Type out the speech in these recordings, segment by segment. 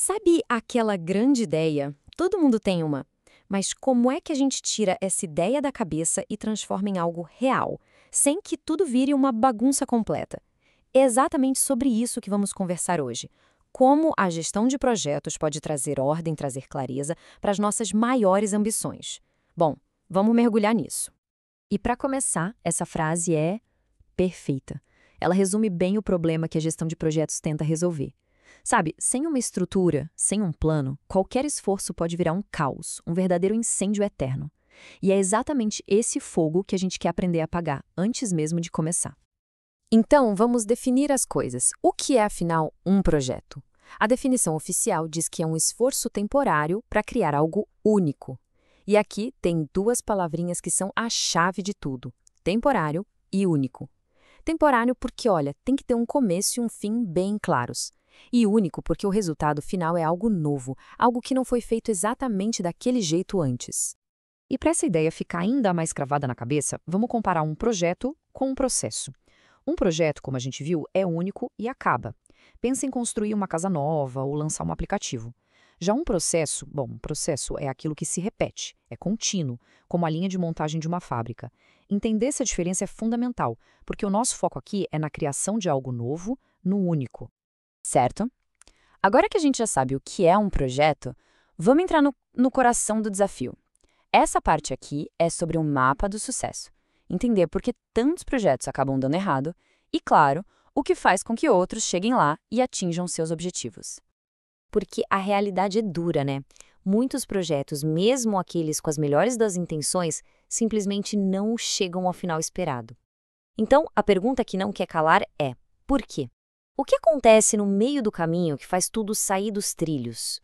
Sabe aquela grande ideia? Todo mundo tem uma. Mas como é que a gente tira essa ideia da cabeça e transforma em algo real, sem que tudo vire uma bagunça completa? É exatamente sobre isso que vamos conversar hoje. Como a gestão de projetos pode trazer ordem, trazer clareza para as nossas maiores ambições. Bom, vamos mergulhar nisso. E para começar, essa frase é perfeita. Ela resume bem o problema que a gestão de projetos tenta resolver. Sabe, sem uma estrutura, sem um plano, qualquer esforço pode virar um caos, um verdadeiro incêndio eterno. E é exatamente esse fogo que a gente quer aprender a apagar antes mesmo de começar. Então, vamos definir as coisas. O que é, afinal, um projeto? A definição oficial diz que é um esforço temporário para criar algo único. E aqui tem duas palavrinhas que são a chave de tudo: temporário e único. Temporário porque, olha, tem que ter um começo e um fim bem claros. E único porque o resultado final é algo novo, algo que não foi feito exatamente daquele jeito antes. E para essa ideia ficar ainda mais cravada na cabeça, vamos comparar um projeto com um processo. Um projeto, como a gente viu, é único e acaba. Pensa em construir uma casa nova ou lançar um aplicativo. Já um processo, um processo é aquilo que se repete, é contínuo, como a linha de montagem de uma fábrica. Entender essa diferença é fundamental, porque o nosso foco aqui é na criação de algo novo, no único. Certo? Agora que a gente já sabe o que é um projeto, vamos entrar no coração do desafio. Essa parte aqui é sobre um mapa do sucesso. Entender por que tantos projetos acabam dando errado e, claro, o que faz com que outros cheguem lá e atinjam seus objetivos. Porque a realidade é dura, né? Muitos projetos, mesmo aqueles com as melhores das intenções, simplesmente não chegam ao final esperado. Então, a pergunta que não quer calar é: por quê? O que acontece no meio do caminho que faz tudo sair dos trilhos?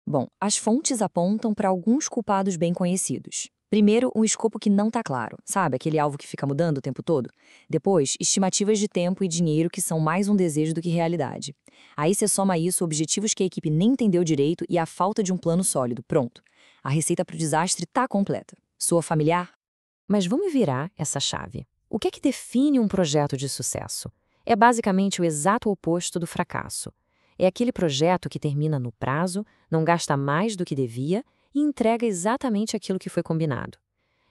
Bom, as fontes apontam para alguns culpados bem conhecidos. Primeiro, um escopo que não está claro, sabe? Aquele alvo que fica mudando o tempo todo. Depois, estimativas de tempo e dinheiro que são mais um desejo do que realidade. Aí você soma isso, objetivos que a equipe nem entendeu direito e a falta de um plano sólido. Pronto. A receita para o desastre está completa. Soa familiar? Mas vamos virar essa chave. O que é que define um projeto de sucesso? É basicamente o exato oposto do fracasso. É aquele projeto que termina no prazo, não gasta mais do que devia e entrega exatamente aquilo que foi combinado.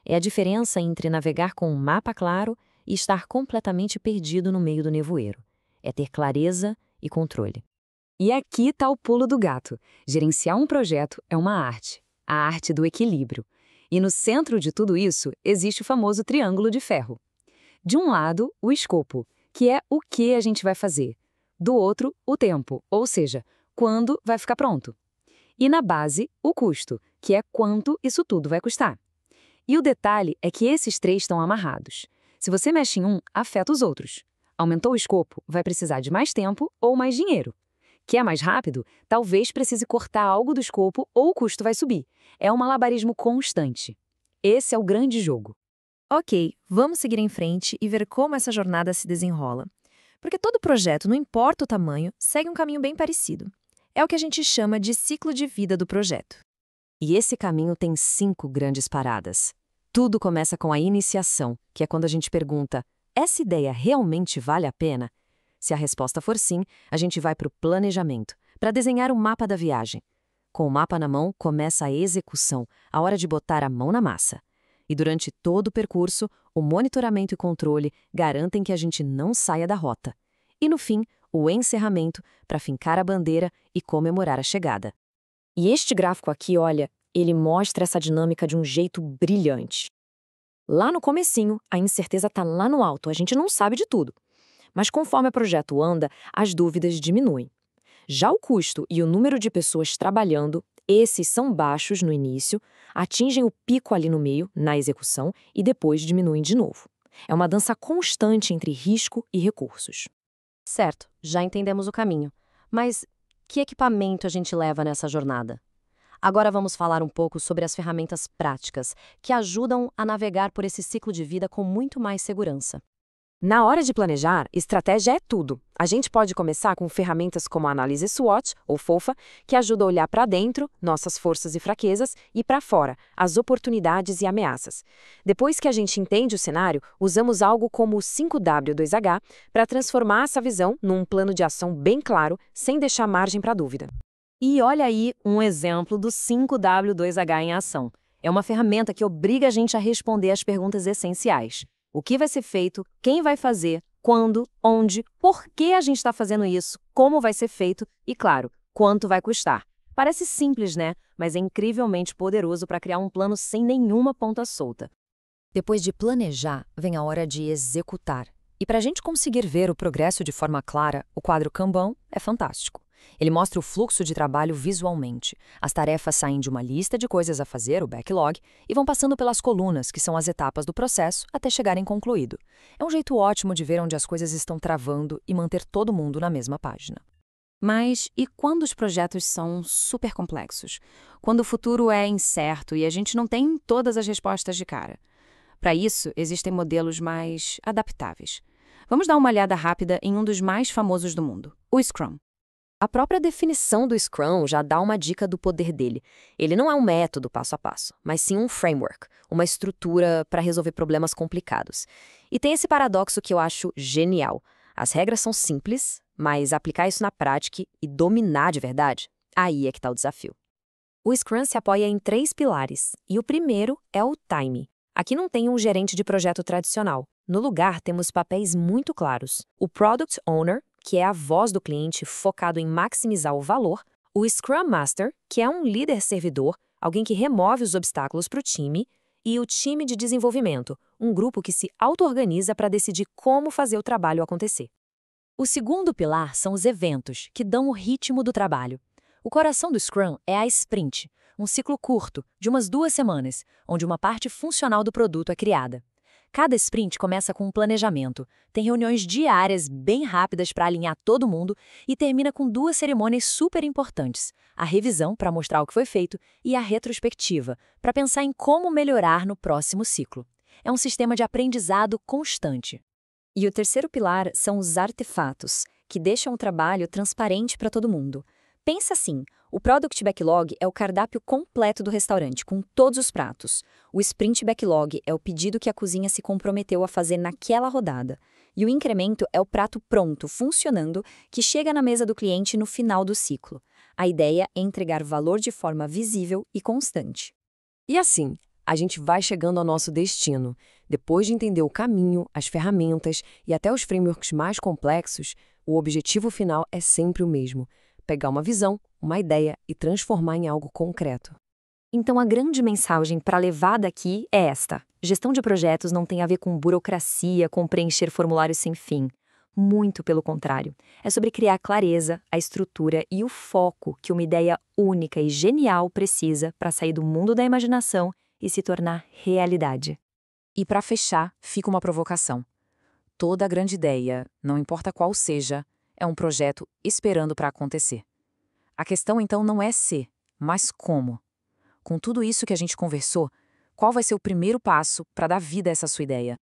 É a diferença entre navegar com um mapa claro e estar completamente perdido no meio do nevoeiro. É ter clareza e controle. E aqui está o pulo do gato. Gerenciar um projeto é uma arte, a arte do equilíbrio. E no centro de tudo isso existe o famoso triângulo de ferro. De um lado, o escopo, que é o que a gente vai fazer. Do outro, o tempo, ou seja, quando vai ficar pronto. E na base, o custo, que é quanto isso tudo vai custar. E o detalhe é que esses três estão amarrados. Se você mexe em um, afeta os outros. Aumentou o escopo, vai precisar de mais tempo ou mais dinheiro. Quer mais rápido? Talvez precise cortar algo do escopo ou o custo vai subir. É um malabarismo constante. Esse é o grande jogo. Ok, vamos seguir em frente e ver como essa jornada se desenrola. Porque todo projeto, não importa o tamanho, segue um caminho bem parecido. É o que a gente chama de ciclo de vida do projeto. E esse caminho tem 5 grandes paradas. Tudo começa com a iniciação, que é quando a gente pergunta: essa ideia realmente vale a pena? Se a resposta for sim, a gente vai para o planejamento, para desenhar o mapa da viagem. Com o mapa na mão, começa a execução, a hora de botar a mão na massa. E durante todo o percurso, o monitoramento e controle garantem que a gente não saia da rota. E no fim, o encerramento para fincar a bandeira e comemorar a chegada. E este gráfico aqui, olha, ele mostra essa dinâmica de um jeito brilhante. Lá no comecinho, a incerteza está lá no alto, a gente não sabe de tudo. Mas conforme o projeto anda, as dúvidas diminuem. Já o custo e o número de pessoas trabalhando, esses são baixos no início, atingem o pico ali no meio, na execução, e depois diminuem de novo. É uma dança constante entre risco e recursos. Certo, já entendemos o caminho. Mas que equipamento a gente leva nessa jornada? Agora vamos falar um pouco sobre as ferramentas práticas que ajudam a navegar por esse ciclo de vida com muito mais segurança. Na hora de planejar, estratégia é tudo. A gente pode começar com ferramentas como a análise SWOT, ou FOFA, que ajuda a olhar para dentro, nossas forças e fraquezas, e para fora, as oportunidades e ameaças. Depois que a gente entende o cenário, usamos algo como o 5W2H para transformar essa visão num plano de ação bem claro, sem deixar margem para dúvida. E olha aí um exemplo do 5W2H em ação. É uma ferramenta que obriga a gente a responder às perguntas essenciais. O que vai ser feito, quem vai fazer, quando, onde, por que a gente está fazendo isso, como vai ser feito e, claro, quanto vai custar. Parece simples, né? Mas é incrivelmente poderoso para criar um plano sem nenhuma ponta solta. Depois de planejar, vem a hora de executar. E para a gente conseguir ver o progresso de forma clara, o quadro Kanban é fantástico. Ele mostra o fluxo de trabalho visualmente. As tarefas saem de uma lista de coisas a fazer, o backlog, e vão passando pelas colunas, que são as etapas do processo, até chegarem concluído. É um jeito ótimo de ver onde as coisas estão travando e manter todo mundo na mesma página. Mas e quando os projetos são super complexos? Quando o futuro é incerto e a gente não tem todas as respostas de cara? Para isso, existem modelos mais adaptáveis. Vamos dar uma olhada rápida em um dos mais famosos do mundo, o Scrum. A própria definição do Scrum já dá uma dica do poder dele. Ele não é um método passo a passo, mas sim um framework, uma estrutura para resolver problemas complicados. E tem esse paradoxo que eu acho genial. As regras são simples, mas aplicar isso na prática e dominar de verdade, aí é que está o desafio. O Scrum se apoia em 3 pilares, e o primeiro é o time. Aqui não tem um gerente de projeto tradicional. No lugar, temos papéis muito claros. O Product Owner, que é a voz do cliente focado em maximizar o valor. O Scrum Master, que é um líder servidor, alguém que remove os obstáculos para o time. E o time de desenvolvimento, um grupo que se auto-organiza para decidir como fazer o trabalho acontecer. O segundo pilar são os eventos, que dão o ritmo do trabalho. O coração do Scrum é a sprint, um ciclo curto, de umas 2 semanas, onde uma parte funcional do produto é criada. Cada sprint começa com um planejamento, tem reuniões diárias bem rápidas para alinhar todo mundo e termina com 2 cerimônias super importantes, a revisão para mostrar o que foi feito e a retrospectiva, para pensar em como melhorar no próximo ciclo. É um sistema de aprendizado constante. E o terceiro pilar são os artefatos, que deixam o trabalho transparente para todo mundo. Pensa assim, o Product Backlog é o cardápio completo do restaurante, com todos os pratos. O Sprint Backlog é o pedido que a cozinha se comprometeu a fazer naquela rodada. E o incremento é o prato pronto, funcionando, que chega na mesa do cliente no final do ciclo. A ideia é entregar valor de forma visível e constante. E assim, a gente vai chegando ao nosso destino. Depois de entender o caminho, as ferramentas e até os frameworks mais complexos, o objetivo final é sempre o mesmo: pegar uma visão, uma ideia e transformar em algo concreto. Então a grande mensagem para levar daqui é esta: gestão de projetos não tem a ver com burocracia, com preencher formulários sem fim. Muito pelo contrário. É sobre criar clareza, a estrutura e o foco que uma ideia única e genial precisa para sair do mundo da imaginação e se tornar realidade. E para fechar, fica uma provocação. Toda grande ideia, não importa qual seja, é um projeto esperando para acontecer. A questão então não é se, mas como. Com tudo isso que a gente conversou, qual vai ser o primeiro passo para dar vida a essa sua ideia?